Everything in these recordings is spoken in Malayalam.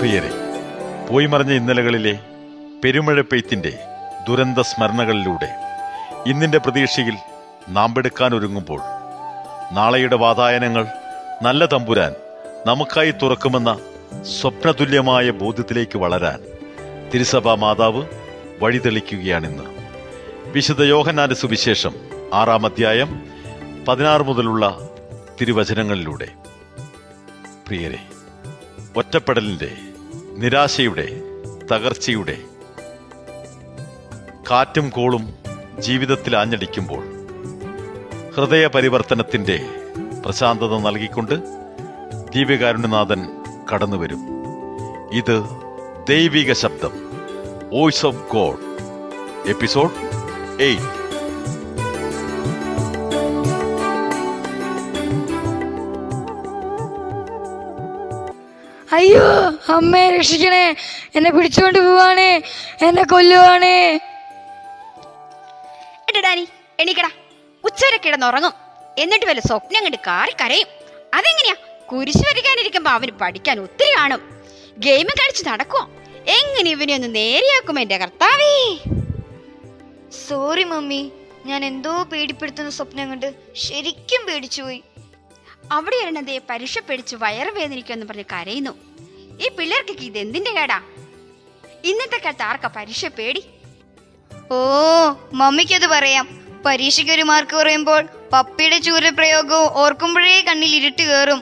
പ്രിയരെ, പോയി മറഞ്ഞ ഇന്നലകളിലെ പെരുമഴ പെയ്ത്തിന്റെ ദുരന്ത സ്മരണകളിലൂടെ ഇന്നിന്റെ പ്രതീക്ഷയിൽ നാമ്പെടുക്കാൻ ഒരുങ്ങുമ്പോൾ നാളെയുടെ വാതായനങ്ങൾ നല്ല തമ്പുരാൻ നമുക്കായി തുറക്കുമെന്ന സ്വപ്നതുല്യമായ ബോധ്യത്തിലേക്ക് വളരാൻ തിരുസഭാ മാതാവ് വഴിതെളിക്കുകയാണിന്ന്. വിശുദ്ധ യോഹന്നാന്റെ സുവിശേഷം 6-ാം അധ്യായം 16 മുതലുള്ള തിരുവചനങ്ങളിലൂടെ. പ്രിയരെ, ഒറ്റപ്പെടലിന്റെ, നിരാശയുടെ, തകർച്ചയുടെ കാറ്റും കോളും ജീവിതത്തിൽ ആഞ്ഞടിക്കുമ്പോൾ ഹൃദയ പരിവർത്തനത്തിന്റെ പ്രശാന്തത നൽകിക്കൊണ്ട് ദിവ്യകാരുണ്യനാഥൻ കടന്നുവരും. ഇത് ദൈവിക ശബ്ദം, വോയിസ് ഓഫ് ഗോഡ്, എപ്പിസോഡ് 8. അയ്യോ, അമ്മയെ രക്ഷിക്കണേ, എന്നെ പിടിച്ചുകൊണ്ട് പോവാണേ, എന്നെ കൊല്ലുവാണേ. ഡാനി എണീക്കടാ, ഉച്ചവരെ കിടന്നുറങ്ങും, എന്നിട്ട് വല്ല സ്വപ്നം കണ്ട് കാറി കരയും. അതെങ്ങനെയാ? കുരിശ് വരയ്ക്കാനിരിക്കുമ്പോ അവന് പഠിക്കാൻ ഒത്തിരി കാണും. ഗെയിം കളിച്ച് നടക്കുവോ? എങ്ങനെ ഇവനെ ഒന്ന് നേരെയാക്കും എന്റെ കർത്താവേ. സോറി മമ്മി, ഞാൻ എന്തോ പേടിപ്പെടുത്തുന്ന സ്വപ്നം കണ്ട് ശരിക്കും പേടിച്ചുപോയി. അവിടെ എണ്ണതേ പരീക്ഷ പേടിച്ച് വയറ് വേദനിക്കുമെന്ന് പറഞ്ഞ് കരയുന്നു. ഈ പിള്ളേർക്കൊക്കെ ഇത് എന്തിന്റെ കേടാ? ഇന്നത്തെ കാലത്ത് ആർക്കാ പരീക്ഷ പേടി? ഓ, മമ്മിക്കത് പറയാം. പരീക്ഷയ്ക്ക് ഒരു മാർക്ക് കുറയുമ്പോൾ പപ്പിയുടെ ചൂരപ്രയോഗവും ഓർക്കുമ്പോഴേ കണ്ണിൽ ഇരുട്ട് കയറും.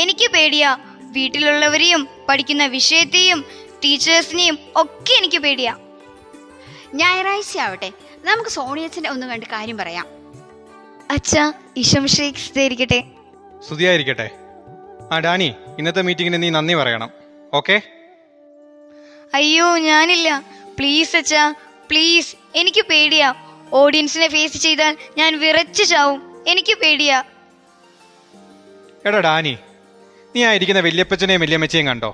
എനിക്ക് പേടിയാ. വീട്ടിലുള്ളവരെയും പഠിക്കുന്ന വിഷയത്തെയും ടീച്ചേഴ്സിനെയും ഒക്കെ എനിക്ക് പേടിയാ. ഞായറാഴ്ച ആവട്ടെ, നമുക്ക് സോണിയച്ചനെ ഒന്ന് കണ്ട് കാര്യം പറയാം. അച്ഛാ, ഈശോമിശിഹായിരിക്കട്ടെ. സ്തുതിയായിരിക്കട്ടെ. ഡാനി, ഇന്നത്തെ മീറ്റിങ്ങിന് നീ നന്ദി പറയണം. ഓക്കെ? അയ്യോ, ഞാനില്ല. പ്ലീസ് അച്ഛാ, പ്ലീസ്. എനിക്ക് പേടിയാ. ഓഡിയൻസിനെ ഫേസ് ചെയ്താൽ ഞാൻ വിറച്ചു ചാവും. എനിക്ക് പേടിയാ. എടാ ഡാനി, നീ ആയിരിക്കുന്ന വല്യപ്പച്ചനെയും വല്യമ്മച്ചയും കണ്ടോ?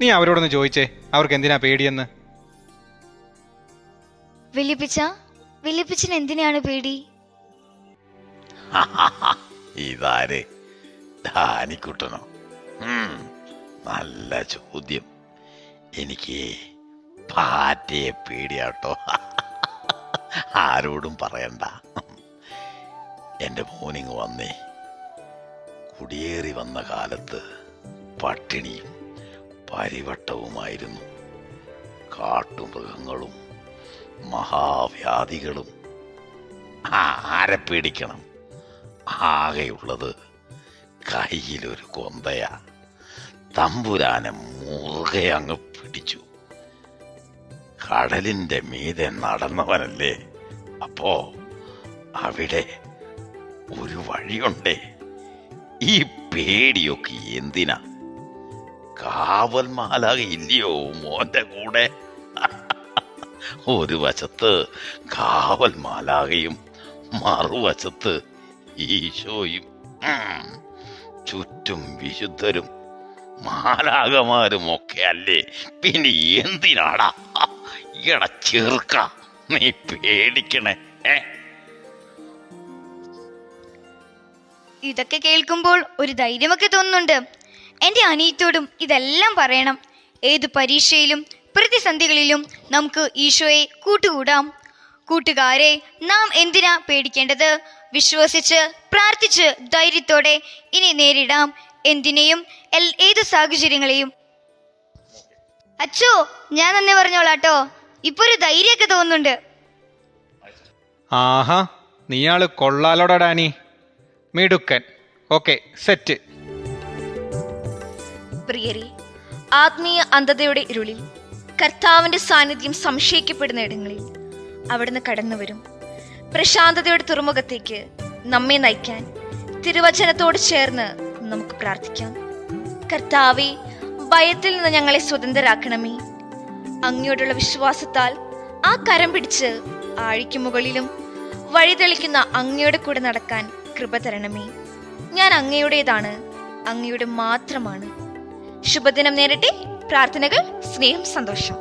നീ അവരോടൊന്ന് ചോദിച്ചേ, അവർക്ക് എന്തിനാ പേടിയെന്ന്. വല്യപ്പച്ചൻ എന്തിനാണ് പേടി? ഇതാര്? ഡാനിക്കുട്ടനോ? നല്ല ചോദ്യം. എനിക്ക് പാറ്റയെ പേടിയാട്ടോ. ആരോടും പറയണ്ട. എൻ്റെ മോനിങ് വന്നേ. കുടിയേറി വന്ന കാലത്ത് പട്ടിണിയും പരിവട്ടവുമായിരുന്നു. കാട്ടുമൃഗങ്ങളും മഹാവ്യാധികളും. ആരെ പേടിക്കണം? ആകെയുള്ളത് കയ്യിലൊരു കൊന്തയാ. തമ്പുരാനെ മുറുകെ അങ്ങ് പിടിച്ചു. കടലിന്റെ മീതെ നടന്നവനല്ലേ. അപ്പോ അവിടെ ഒരു വഴിയുണ്ടേ. ഈ പേടിയൊക്കെ എന്തിനാ? കാവൽ മാലാക ഇല്ലയോ മോന്റെ കൂടെ? ഒരു വശത്ത് കാവൽ മാലാകയും മറുവശത്ത് ഈശോയും. ചുറ്റും വിശുദ്ധരും മാലാകമാരും ഒക്കെ അല്ലേ. പിന്നെ എന്തിനാടാ ഇട ചെറുക്ക നീ പേടിക്കണേ? ഇതൊക്കെ കേൾക്കുമ്പോൾ ഒരു ധൈര്യമൊക്കെ തോന്നുന്നുണ്ട്. എൻ്റെ അനിയത്തോടും ഇതെല്ലാം പറയണം. ഏത് പരീക്ഷയിലും പ്രതിസന്ധികളിലും നമുക്ക് ഈശോയെ കൂട്ടുകൂടാം. കൂട്ടുകാരെ, നാം എന്തിനാ പേടിക്കേണ്ടത്? വിശ്വസിച്ച് പ്രാർത്ഥിച്ച് ധൈര്യത്തോടെ ഇനി നേരിടാം എന്തിനേയും, ഏത് സാഹചര്യങ്ങളെയും. അച്ചോ, ഞാൻ നന്ദി പറഞ്ഞോളാട്ടോ. ഇപ്പൊ ഒരു ധൈര്യമൊക്കെ തോന്നുന്നുണ്ട്. ആഹാ, നീയാള് കൊള്ളാലോടാ ഡാനി. മിടുക്കൻ. Okay, set. പ്രിയരെ, ആത്മീയ അന്ധതയുടെ ഇരുളിൽ കർത്താവിന്റെ സാന്നിധ്യം സംശയിക്കപ്പെടുന്ന ഇടങ്ങളിൽ അവിടുന്ന് കടന്നുവരും. പ്രശാന്തതയുടെ തുറമുഖത്തേക്ക് നമ്മെ നയിക്കാൻ തിരുവചനത്തോട് ചേർന്ന് നമുക്ക് പ്രാർത്ഥിക്കാം. കർത്താവേ, ഭയത്തിൽ നിന്ന് ഞങ്ങളെ സ്വതന്ത്രരാക്കണമേ. അങ്ങയോടുള്ള വിശ്വാസത്താൽ ആ കരം പിടിച്ച് ആഴിക്ക് മുകളിലും വഴിതെളിക്കുന്ന അങ്ങയുടെ കൂടെ നടക്കാൻ കൃപ തരണമേ. ഞാൻ അങ്ങയുടേതാണ്, അങ്ങയുടെ മാത്രമാണ്. ശുഭദിനം നേരട്ടെ. പ്രാർത്ഥനകൾ, സ്നേഹം, സന്തോഷം.